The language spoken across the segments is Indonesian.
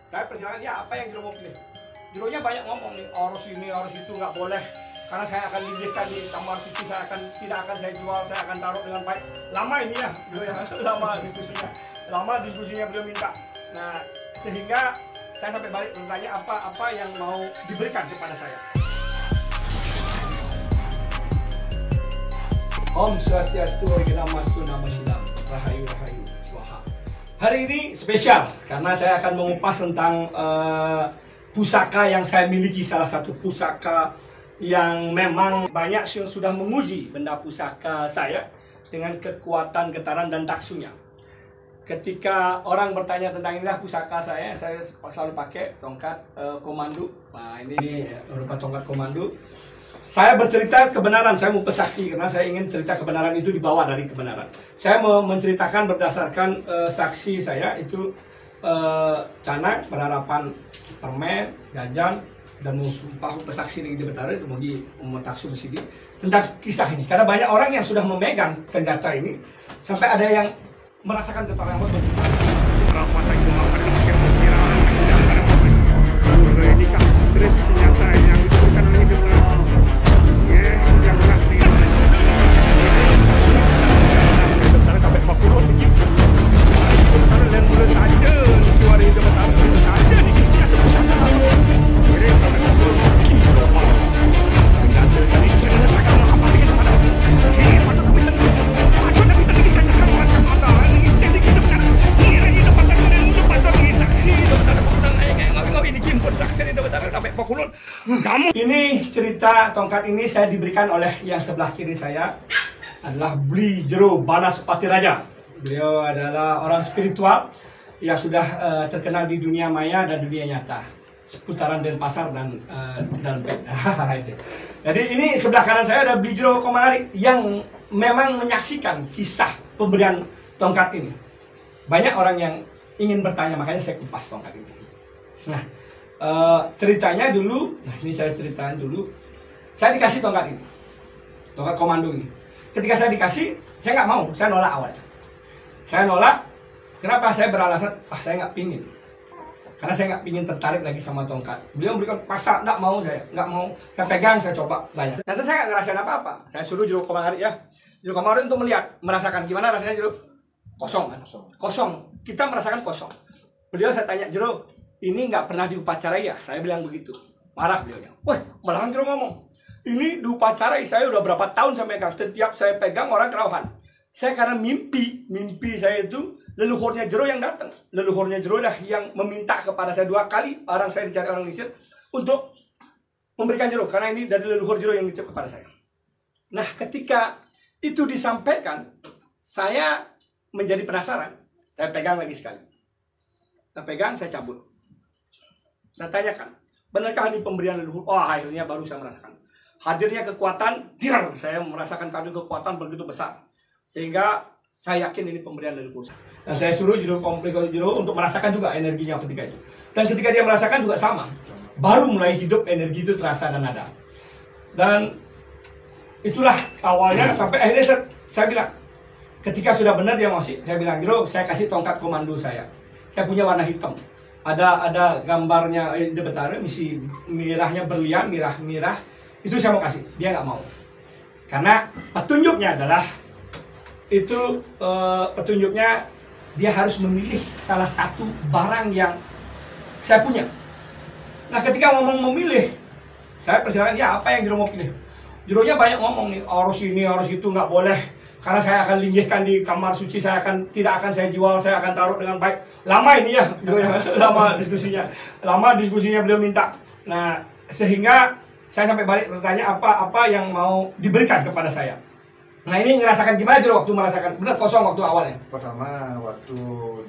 Saya persilakan, ya apa yang Jero mau pilih. Jeronya banyak ngomong nih, harus ini, harus itu, nggak boleh. Karena saya akan linggihkan di kamar suci, tidak akan saya jual, saya akan taruh dengan baik. Lama ini ya, beliau ya, lama diskusinya beliau minta. Nah, sehingga saya sampai balik bertanya apa yang mau diberikan kepada saya. Om Swastiastu, Namastu, Namo Buddhaya, Rahayu Rahayu Swaha. Hari ini spesial karena saya akan mengupas tentang pusaka yang saya miliki, salah satu pusaka yang memang banyak sudah menguji benda pusaka saya dengan kekuatan, getaran, dan taksunya. Ketika orang bertanya tentang inilah pusaka saya selalu pakai tongkat komando. Nah, ini berupa tongkat komando. Saya bercerita kebenaran, saya mau bersaksi karena saya ingin cerita kebenaran itu dibawa dari kebenaran. Saya mau menceritakan berdasarkan saksi saya itu Canak, Penerapan, Permen, Gajan, dan mau sumpah bersaksi di Betara itu mau di taksu di sini tentang kisah ini. Karena banyak orang yang sudah memegang senjata ini sampai ada yang merasakan getaran yang berbeda. Ini cerita tongkat ini saya diberikan oleh yang sebelah kiri saya adalah Bli Jero Banas Patiraja. Beliau adalah orang spiritual yang sudah terkenal di dunia maya dan dunia nyata, seputaran Denpasar dan Dalbet. Jadi ini sebelah kanan saya ada Bli Jero Komari yang memang menyaksikan kisah pemberian tongkat ini. Banyak orang yang ingin bertanya, makanya saya kupas tongkat ini. Nah, ceritanya dulu, nah ini saya ceritain dulu. Saya dikasih tongkat ini, tongkat komando ini. Ketika saya dikasih, saya nggak mau, saya nolak awalnya. Saya nolak, kenapa? Saya beralasan, saya nggak pingin. Karena saya nggak pingin tertarik lagi sama tongkat. Beliau memberikan pasal, nggak mau saya, nggak mau. Saya pegang, saya coba banyak. Nanti saya nggak ngerasain apa-apa. Saya suruh Jero Komari ya, Jero Komari untuk melihat, merasakan gimana rasanya Jero. Kosong kan? Kosong. Kita merasakan kosong. Beliau saya tanya, Jero, ini nggak pernah diupacarai ya? Saya bilang begitu. Marah beliaunya. Wah, malahan Jero ngomong. Ini diupacarai, saya udah berapa tahun saya pegang. Setiap saya pegang orang kerauhan. Saya karena mimpi saya itu leluhurnya Jero yang datang. Leluhurnya Jero lah yang meminta kepada saya 2 kali. Orang saya dicari orang Indonesia untuk memberikan Jero. Karena ini dari leluhur Jero yang dititip kepada saya. Nah, ketika itu disampaikan, saya menjadi penasaran. Saya pegang lagi sekali. Saya pegang, saya cabut. Saya tanyakan, benarkah ini pemberian leluhur? Oh, akhirnya baru saya merasakan. Hadirnya kekuatan, saya merasakan kado kekuatan begitu besar. Sehingga saya yakin ini pemberian leluhur. Dan saya suruh Jero untuk merasakan juga energinya ketika itu. Dan ketika dia merasakan juga sama. Baru mulai hidup, energi itu terasa dan ada. Dan itulah awalnya sampai akhirnya saya bilang, ketika sudah benar dia masih, saya bilang, Jero, saya kasih tongkat komando saya. Saya punya warna hitam. Ada gambarnya di Betara, misi mirahnya berlian, mirah. Itu saya mau kasih. Dia nggak mau. Karena petunjuknya adalah itu petunjuknya dia harus memilih salah satu barang yang saya punya. Nah, ketika ngomong memilih, saya persilakan, ya apa yang Jero mau pilih. Jeronya banyak ngomong nih, harus ini, harus itu, nggak boleh. Karena saya akan linggihkan di kamar suci, tidak akan saya jual, saya akan taruh dengan baik. Lama ini ya, lama diskusinya beliau minta. Nah, sehingga saya sampai balik bertanya apa yang mau diberikan kepada saya. Nah, ini ngerasakan gimana Jero waktu merasakan? Benar kosong waktu awalnya? Pertama, waktu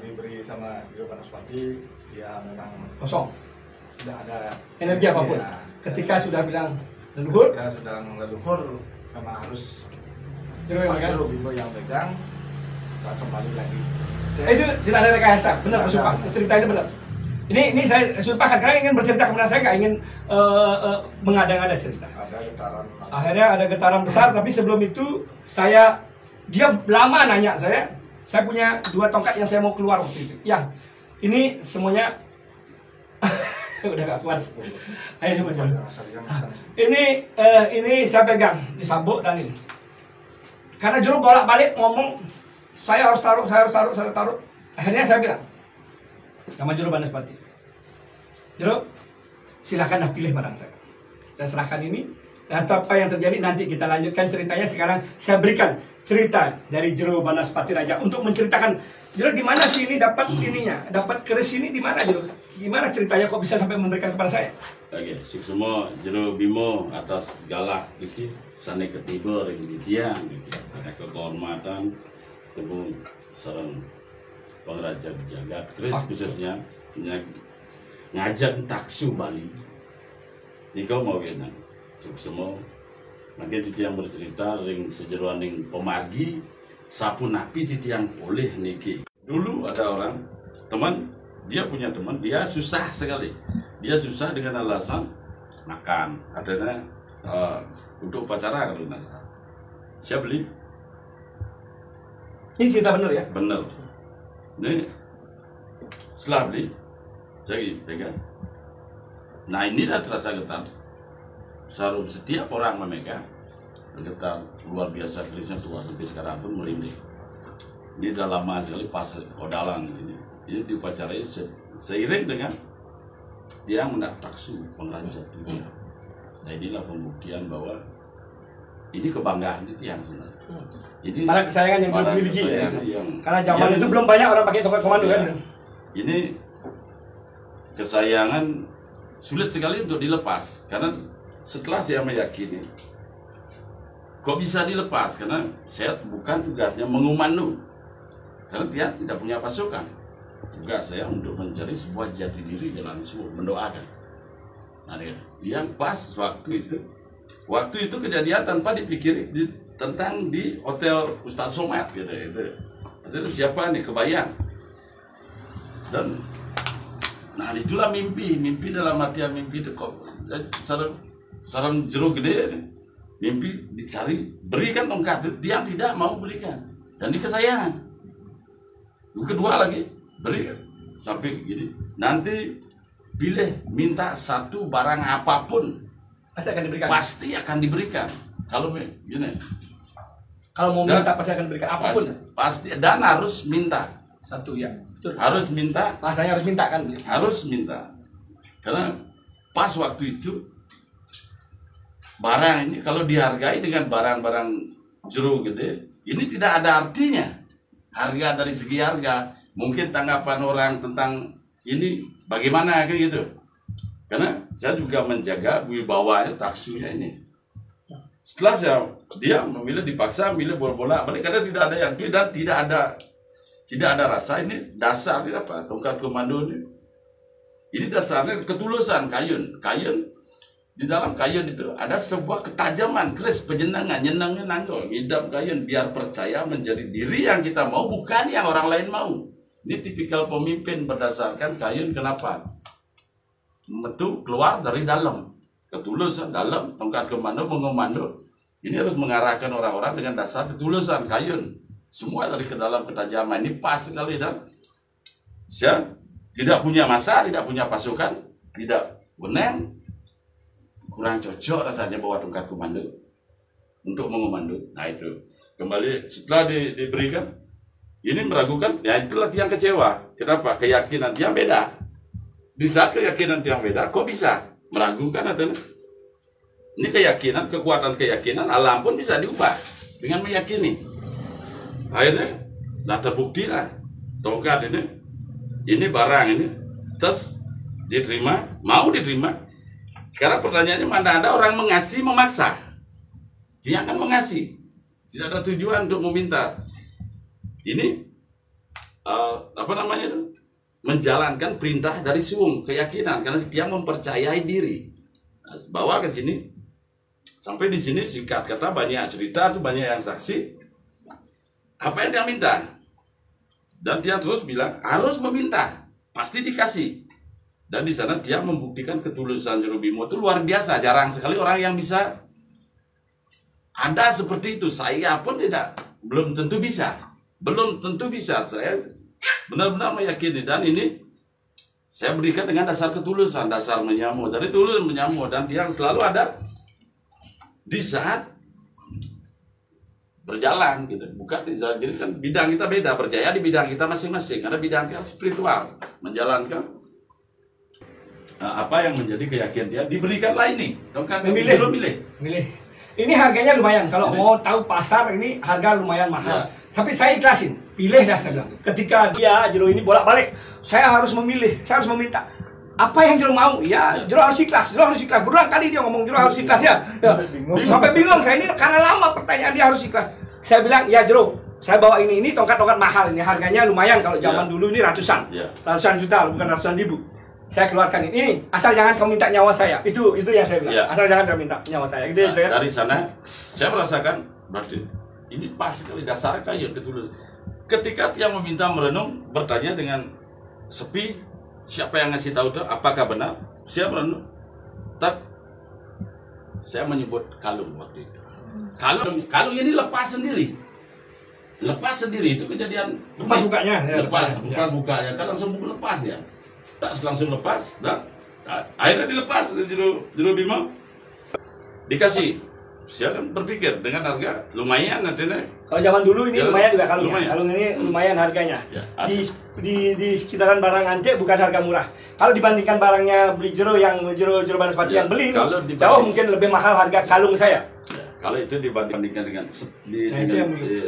diberi sama Jero Banaspati, dia memang kosong. Tidak ada energi apapun. Ya, ketika sudah bilang leluhur, ketika sedang leluhur memang harus Jero yang pegang saat kembali lagi. Itu tidak ada rekayasa, benar bersumpah. Ceritanya benar. Ini saya sumpahkan karena ingin bercerita kebenaran, saya nggak ingin mengada-ngada cerita. Ada getaran. Akhirnya ada getaran besar, tapi sebelum itu dia lama nanya saya punya 2 tongkat yang saya mau keluar waktu itu. Ya, ini semuanya Udah gak kuat. Ayo sama Jero. Rasa yang sana sini. Ini saya pegang di sabuk dan ini. Karena Jero bolak-balik ngomong, saya harus taruh. Akhirnya saya bilang sama Jero Banaspati, Jero, silahkan pilih barang saya. Saya serahkan ini. Dan apa yang terjadi nanti kita lanjutkan ceritanya. Sekarang saya berikan cerita dari Jero Banaspati Raja untuk menceritakan, Jero, di mana sih ini dapat ininya, dapat keris ini di mana, Jero? Gimana ceritanya kok bisa sampai memberikan kepada saya? Oke, semua Jero Bimo atas galak gitu, sana ketiba di tiang gitu, ada kehormatan temu sareng pengraja jagat keris khususnya ngajak taksu Bali. Nikau mau gimana? Semua nanti di tiang bercerita ring sejeruaning pemagi sapu napi di tiang boleh niki. Dulu ada orang teman, dia punya teman, dia susah sekali. Dia susah dengan alasan makan, adanya untuk upacara kalau nggak salah. Saya beli. Ini cerita benar ya? Benar. Ini setelah beli, saya pegang. Nah inilah terasa getar. Setiap orang memegang getar luar biasa, kerisnya tua sampai sekarang pun merinding. Ini sudah lama sekali pas odalan ini diupacarai seiring dengan tiang mendak taksu pengraja dunia. Nah inilah pembuktian bahwa ini kebanggaan di tiang sebenarnya. Ini Barang kesayangan yang barang dimiliki ya. kesayangan Karena zaman itu belum banyak orang pakai tongkat komando kan. Ini kesayangan sulit sekali untuk dilepas karena setelah saya meyakini kok bisa dilepas karena saya bukan tugasnya mengumandung karena dia tidak punya pasukan. Tugas saya untuk mencari sebuah jati diri jalan subuh, mendoakan. Nah, yang pas waktu itu kejadian tanpa dipikir tentang di hotel Ustadz Somad gitu itu siapa nih kebayang. Dan nah itulah mimpi dalam artian mimpi itu kok sarang Jero gede mimpi dicari berikan tongkat dia tidak mau berikan dan di kesayangan. Yang kedua lagi berikan sampai gini nanti pilih minta satu barang apapun pasti akan diberikan kalau gini kalau mau minta pasti akan diberikan apapun pasti dan harus minta satu ya betul. Harus minta rasanya harus minta kan harus minta karena pas waktu itu barang ini kalau dihargai dengan barang-barang Jero gede ini tidak ada artinya harga dari segi harga mungkin tanggapan orang tentang ini bagaimana kayak gitu karena saya juga menjaga wibawanya taksunya ini setelah dia memilih dipaksa milih bola-bola karena tidak ada yang dan tidak ada rasa ini dasar apa tongkat komando ini dasarnya ketulusan kayun di dalam kayun itu ada sebuah ketajaman keris penjenengan nyenangnya nanggo ngidam kayun biar percaya menjadi diri yang kita mau bukan yang orang lain mau. Ini tipikal pemimpin berdasarkan kayun kenapa itu keluar dari dalam ketulusan dalam tongkat komando mengomando ini harus mengarahkan orang-orang dengan dasar ketulusan kayun semua dari ke dalam ketajaman ini pas sekali dan saya tidak punya masa tidak punya pasukan tidak benang kurang cocok rasanya bawa tongkat komando untuk mengomando. Nah itu kembali setelah diberikan ini meragukan ya itulah tiang kecewa. Kenapa? Keyakinan tiang beda. Di saat keyakinan tiang beda kok bisa meragukan atau ini keyakinan kekuatan keyakinan alam pun bisa diubah dengan meyakini. Akhirnya nah terbukti lah tongkat ini barang ini terus diterima mau diterima. Sekarang pertanyaannya mana ada orang mengasihi memaksa. Dia akan mengasihi. Tidak ada tujuan untuk meminta. Ini menjalankan perintah dari suung keyakinan karena dia mempercayai diri. Nah, bawa ke sini sampai di sini singkat kata banyak cerita tuh banyak yang saksi. Apa yang dia minta? Dan dia terus bilang harus meminta, pasti dikasih. Dan di sana dia membuktikan ketulusan Jero Bimo itu luar biasa. Jarang sekali orang yang bisa ada seperti itu. Saya pun belum tentu bisa. Saya benar-benar meyakini. Dan ini Saya berikan dengan dasar ketulusan, dasar menyamu, dari tulus menyamu, dan dia selalu ada di saat berjalan gitu, bukan di saat. Jadi kan bidang kita beda, berjaya di bidang kita masing-masing, karena bidang kita spiritual, menjalankan apa yang menjadi keyakinan dia, diberikanlah ini. Tongkat milih. Ini harganya lumayan. Kalau mau tahu pasar ini harga lumayan mahal. Ya. Tapi saya ikhlasin. Pilih dah saya bilang. Ketika dia Jero ini bolak-balik, saya harus memilih, saya harus meminta. Apa yang Jero mau? Ya, Jero harus ikhlas. Jero harus ikhlas. Berulang kali dia ngomong Jero harus ikhlas ya. Sampai bingung saya ini karena lama pertanyaan dia harus ikhlas. Saya bilang, ya Jero, saya bawa ini tongkat-tongkat mahal ini. Harganya lumayan kalau zaman dulu ini ratusan. Ratusan juta, bukan ratusan ribu. Saya keluarkan ini, asal jangan kau minta nyawa saya. Itu yang saya bilang. Asal jangan kau minta nyawa saya. Gitu, ya. Dari sana saya merasakan berarti ini pas sekali dasar kayu betul. Ketika dia meminta merenung, bertanya dengan sepi, siapa yang ngasih tahu itu? Apakah benar? Saya merenung. Saya menyebut kalung waktu itu. Kalung ini lepas sendiri. Lepas sendiri itu kejadian. Lepas bukanya. Ya, lepas bukanya. Kan langsung lepas ya. Tak langsung lepas, dah. Akhirnya dilepas dari Jero Bima. Dikasih. Saya kan berpikir dengan harga lumayan nantinya. Kalau zaman dulu ini lumayan juga kalungnya. Lumayan. Kalung ini lumayan harganya. Ya, di sekitaran barang antik bukan harga murah. Kalau dibandingkan barangnya beli Jero yang Jero Banaspati yang beli ini, jauh mungkin lebih mahal harga kalung saya. Ya, kalau itu dibandingkan dengan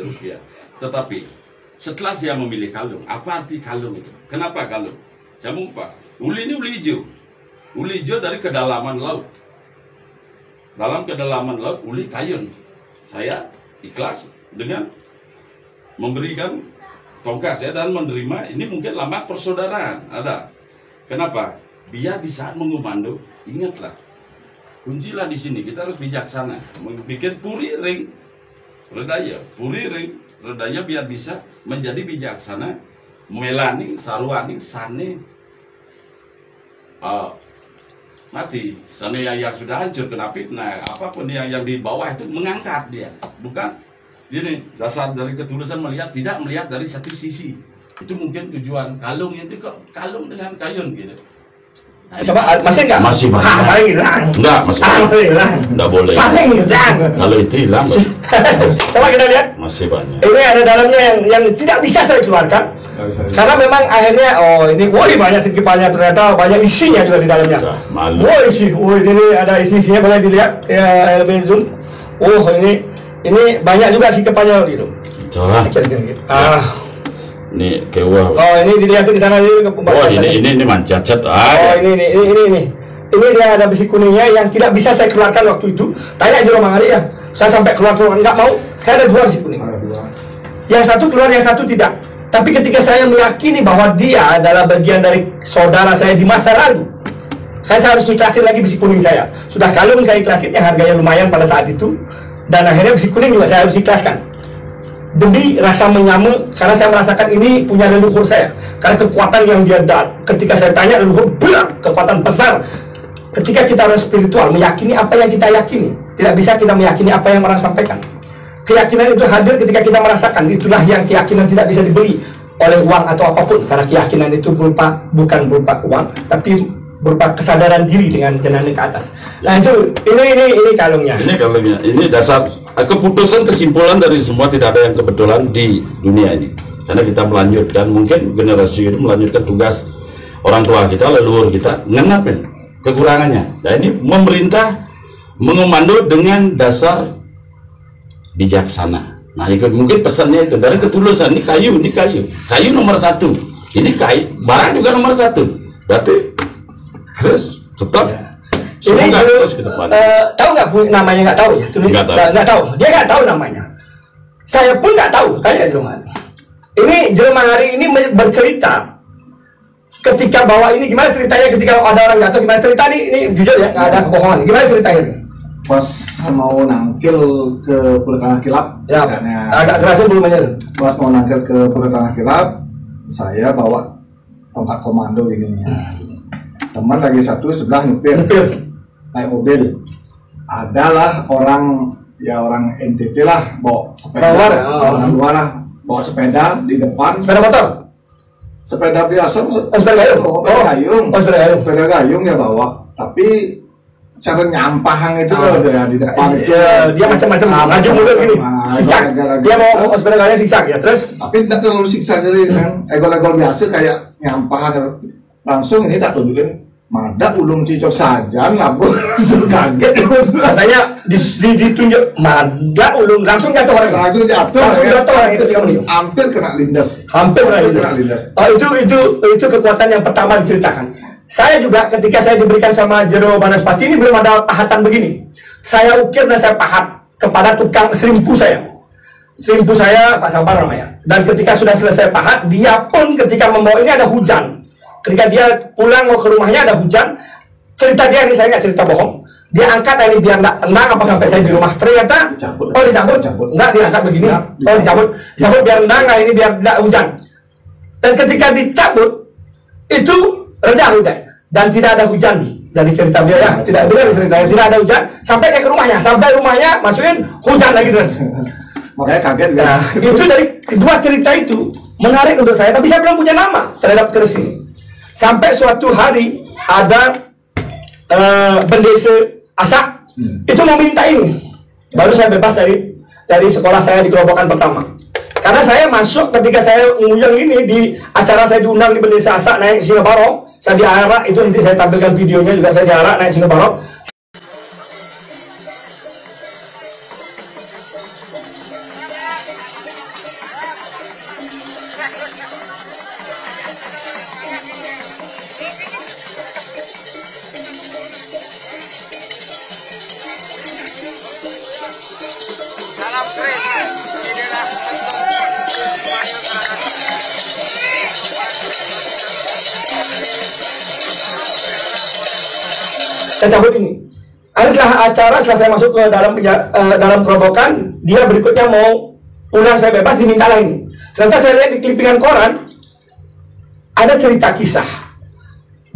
rupiah. Tetapi setelah saya memilih kalung, apa arti kalung itu? Kenapa kalung? Saya mengupas. Uli ini uli hijau. Uli hijau dari kedalaman laut. Dalam kedalaman laut, uli kayun. Saya ikhlas dengan memberikan tongkat saya dan menerima. Ini mungkin lama persaudaraan. Ada. Kenapa? Biar di saat mengumando, ingatlah. Kuncilah di sini. Kita harus bijaksana. Membuat puri ring. Redaya. Puri ring. Redaya biar bisa menjadi bijaksana. Melani, sarwani, sane. Mati sana yang sudah hancur kena fitnah, apapun yang di bawah itu mengangkat dia, bukan ini dasar dari ketulusan tidak melihat dari satu sisi. Itu mungkin tujuan kalung itu kok kalung dengan kayun gitu. Nah, coba masih enggak? Masih banyak. Paling hilang. Enggak, masih hilang. Enggak boleh. Paling hilang. Kalau itu hilang. Coba kita lihat. Masih banyak. Ini ada dalamnya yang tidak bisa saya keluarkan. Karena memang akhirnya ini banyak sekipalnya, ternyata banyak isinya juga di dalamnya. Malu. Ini ada isinya boleh dilihat ya, lebih zoom. Ini banyak juga sikapnya gitu. Coba. Ini kewa. Ini dilihat di sana ini. Ini mancacat. Ini dia ada besi kuningnya yang tidak bisa saya keluarkan waktu itu. Tanya Jero Mangari ya. Saya sampai keluar nggak mau. Saya ada 2 besi kuning. Yang satu keluar, yang satu tidak. Tapi ketika saya meyakini bahwa dia adalah bagian dari saudara saya di masa lalu, saya harus ikhlasin lagi besi kuning saya. Sudah kalung saya ikhlasin yang harganya lumayan pada saat itu, dan akhirnya besi kuning juga saya harus ikhlaskan. Demi rasa menyamu, karena saya merasakan ini punya leluhur saya. Karena kekuatan yang dia ketika saya tanya leluhur berat, kekuatan besar. Ketika kita orang spiritual meyakini apa yang kita yakini, tidak bisa kita meyakini apa yang orang sampaikan. Keyakinan itu hadir ketika kita merasakan. Itulah yang keyakinan tidak bisa dibeli oleh uang atau apapun, karena keyakinan itu bukan berupa uang, tapi berupa kesadaran diri dengan jenazah ke atas. Nah itu ini kalungnya. Ini kalungnya. Ini dasar keputusan kesimpulan dari semua, tidak ada yang kebetulan di dunia ini. Karena kita melanjutkan, mungkin generasi itu melanjutkan tugas orang tua kita, leluhur kita, ngenapin kekurangannya. Nah ini memerintah mengomando dengan dasar bijaksana. Nah mungkin pesannya itu dari ketulusan. Ini kayu nomor 1. Ini kayu, barang juga nomor 1. Berarti terus tetap ini terus ke depan. Tahu nggak namanya? Nggak tahu ya? Nggak tahu. Dia nggak tahu namanya. Saya pun nggak tahu. Tanya Jero Mangari. Ini Jero Mangari ini bercerita ketika bawa ini, gimana ceritanya ketika ada orang jatuh, gimana cerita ini jujur ya, nggak ada kebohongan. Gimana ceritanya ini? Pas mau nangkil ke Pura Tanah Kilap, ya, agak kerasin belumnya. Pas mau nangkil ke Pura Tanah Kilap, saya bawa tongkat komando ini. Teman lagi satu sebelah nyupir naik mobil. Adalah orang NTT lah, bawa sepeda. Orang luar lah, bawa sepeda di depan. Sepeda motor? sepeda biasa, sepeda gayung. Sepeda gayung dia bawa, tapi cara nyampahan itu ya di depan itu dia macam-macam maju mundur gini, siksak. Dia mau sepeda gayung siksak ya, terus tapi tidak terlalu siksa jadi kan egol-egol biasa kayak nyampahan langsung. Ini tak tunjukin Mada ulung cicok saja ngabur kaget katanya ditunjuk Mada ulung langsung jatuh orang itu sih kamu hampir kena lindas. Oh itu kekuatan yang pertama diceritakan. Saya juga ketika saya diberikan sama Jero Banaspati ini belum ada pahatan begini. Saya ukir dan saya pahat kepada tukang serimpu saya Pak Sabar namanya. Dan ketika sudah selesai pahat, dia pun ketika membawa ini ada hujan. Ketika dia pulang mau ke rumahnya ada hujan. Cerita dia ini saya nggak cerita bohong. Dia angkat ini biar nggak tenang apa sampai saya di rumah. Ternyata dicabut. Nggak diangkat begini. Dicabut biar tenang ini biar tidak hujan. Dan ketika dicabut itu reda hujan dan tidak ada hujan dari cerita dia ya. Tidak benar ceritanya, tidak ada hujan sampai ke rumahnya. Sampai rumahnya masukin hujan lagi terus. Makanya kaget guys. Nah, itu dari kedua cerita itu menarik untuk saya. Tapi saya belum punya nama terhadap keris ini. Sampai suatu hari ada bendesa Asak itu meminta ini. Baru saya bebas dari sekolah saya di Kerobokan pertama. Karena saya masuk ketika saya nguyang ini di acara saya diundang di bendesa Asak naik Singa Barong. Saya diarak, itu nanti saya tampilkan videonya juga, saya diarak naik Singa Barong. Salam kris, inilah saya cabut ini. Setelah acara, setelah saya masuk ke dalam kerobokan, dia berikutnya mau pulang saya bebas diminta lain. Ternyata saya lihat di klipingan koran ada cerita kisah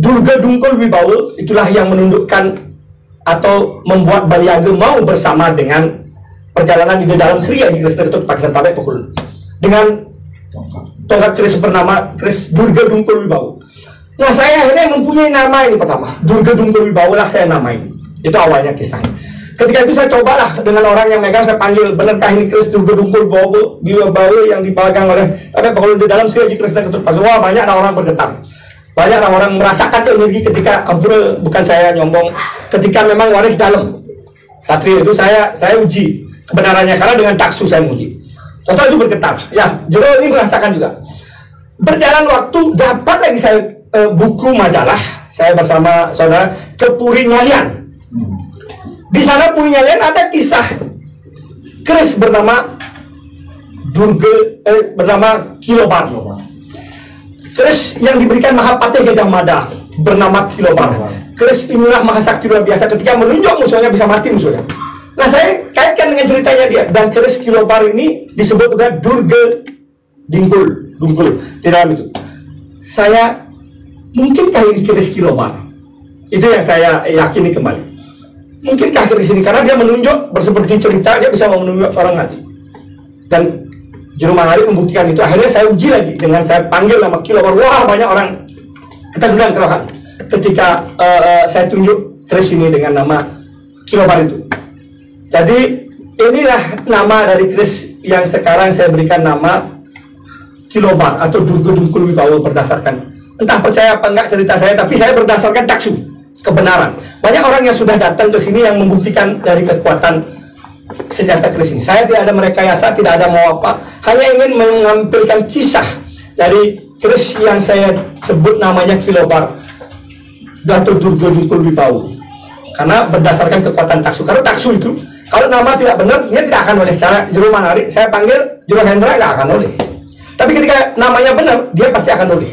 Durga Dungkul Wibawa, itulah yang menundukkan atau membuat Baliaga mau bersama dengan perjalanan di dalam Sri Haji Krishna Ketut Pakistan Tabek Pukul dengan tongkat keris bernama keris Durga Dungkul Wibawa. Nah saya akhirnya mempunyai nama ini pertama, Durga Dungkul Wibawa lah saya namai. Itu awalnya kisahnya. Ketika itu saya cobalah dengan orang yang megang, saya panggil, benarkah ini keris Durga Dungkul Wibawa yang dipegang oleh Tabek Pukul di dalam Sri Haji Krishna Ketut Pakistan? Wah, banyak orang bergetar. Banyak orang merasakan energi ketika ampura, bukan saya nyombong, ketika memang waris dalam Satria itu saya uji kebenarannya karena dengan taksu saya uji. Total itu bergetar. Ya, Jero ini merasakan juga. Berjalan waktu dapat lagi saya buku majalah saya bersama saudara ke Puri Nyalian. Di sana Puri Nyalian ada kisah keris bernama bernama Kilobar. Keris yang diberikan Mahapatih Gajah Mada bernama Kilobar. Keris inilah mahasakti luar biasa, ketika menunjuk musuhnya bisa mati musuhnya. Nah saya kaitkan dengan ceritanya dia, dan keris Kilobar ini disebut juga Durga Dungkul di dalam itu. Saya mungkinkah ini keris Kilobar? Itu yang saya yakini kembali. Mungkinkah keris ini, karena dia menunjuk berseperti cerita, dia bisa menunjuk orang mati. Dan Jero Mahari membuktikan itu. Akhirnya saya uji lagi dengan saya panggil nama Kilobar. Wah, banyak orang ketakutan kerohan ketika saya tunjuk keris ini dengan nama Kilobar itu. Jadi inilah nama dari keris yang sekarang saya berikan nama Kilobar atau Durga Dungkul Wibawa, berdasarkan entah percaya apa enggak cerita saya, tapi saya berdasarkan taksu kebenaran. Banyak orang yang sudah datang ke sini yang membuktikan dari kekuatan senjata keris ini. Saya tidak ada merekayasa, tidak ada mau apa, hanya ingin mengampilkan kisah dari keris yang saya sebut namanya Kilobar atau Durga Dungkul Wibawa, karena berdasarkan kekuatan taksu. Karena taksu itu kalau nama tidak benar, dia tidak akan boleh. Cara Jero Mahari, saya panggil Jero Hendra, tidak akan boleh. Tapi ketika namanya benar, dia pasti akan boleh.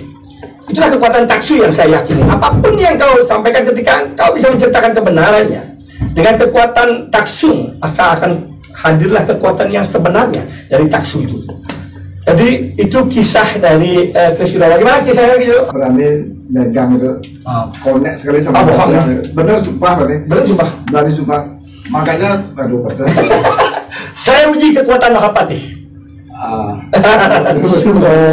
Itulah kekuatan taksu yang saya yakini. Apapun yang kau sampaikan, ketika kau bisa menceritakan kebenarannya dengan kekuatan taksu, maka akan hadirlah kekuatan yang sebenarnya dari taksu itu. Jadi itu kisah dari keris Wibawa. Gimana kisahnya gitu? Berani megang itu, konek sekali sama bener sumpah berarti. Bener sumpah. Berani sumpah. Makanya, aduh betul. Saya uji kekuatan Mahapatih. Oh,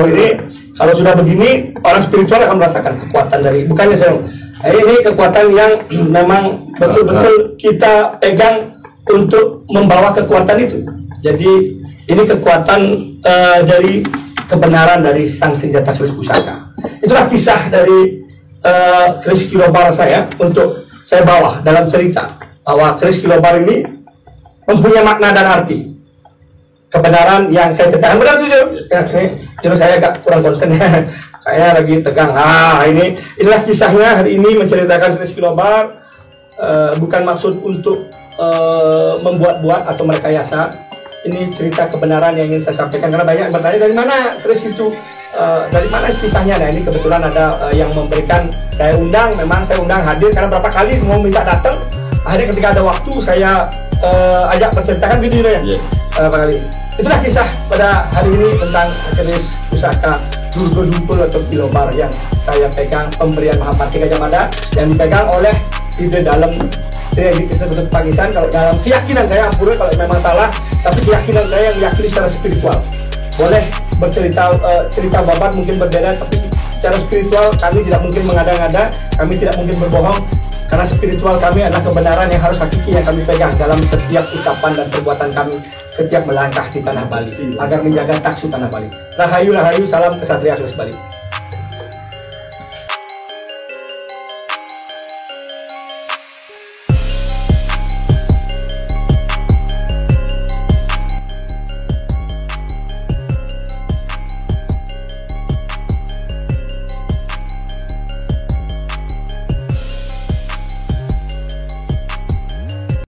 ini Kalau sudah begini, orang spiritual akan merasakan kekuatan dari, bukannya saya, ini kekuatan yang memang betul-betul kita pegang untuk membawa kekuatan itu. Jadi ini kekuatan dari kebenaran dari sang senjata keris pusaka. Itulah kisah dari keris kilobar saya untuk saya bawa dalam cerita bahwa keris kilobar ini mempunyai makna dan arti. Kebenaran yang saya ceritakan benar tuh, ya, saya agak kurang konsen saya lagi tegang. Inilah kisahnya hari ini, menceritakan keris kilobar. Bukan maksud untuk membuat-buat atau merekayasa. Ini cerita kebenaran yang ingin saya sampaikan, karena banyak yang bertanya dari mana keris itu, dari mana kisahnya. Nah, ini kebetulan ada yang memberikan, saya undang, memang saya undang hadir karena berapa kali mau minta datang. Akhirnya ketika ada waktu saya ajak berceritakan gitu ya. Berapa kali. Itulah kisah pada hari ini tentang keris pusaka Durga Dumpul atau kilobar yang saya pegang, pemberian Mahapati Gajah Mada yang dipegang oleh Ide Dalem Sri Edi Krishna Ketut Pagisan. Kalau dalam keyakinan saya, ampun kalau memang salah, tapi keyakinan saya yang diyakini secara spiritual. Boleh bercerita cerita babat mungkin berbeda, tapi secara spiritual kami tidak mungkin mengada-ngada, kami tidak mungkin berbohong, karena spiritual kami adalah kebenaran yang harus hakiki yang kami pegang dalam setiap ucapan dan perbuatan kami setiap melangkah di tanah Bali agar menjaga taksu tanah Bali. Rahayu, rahayu, salam kesatria keris Bali.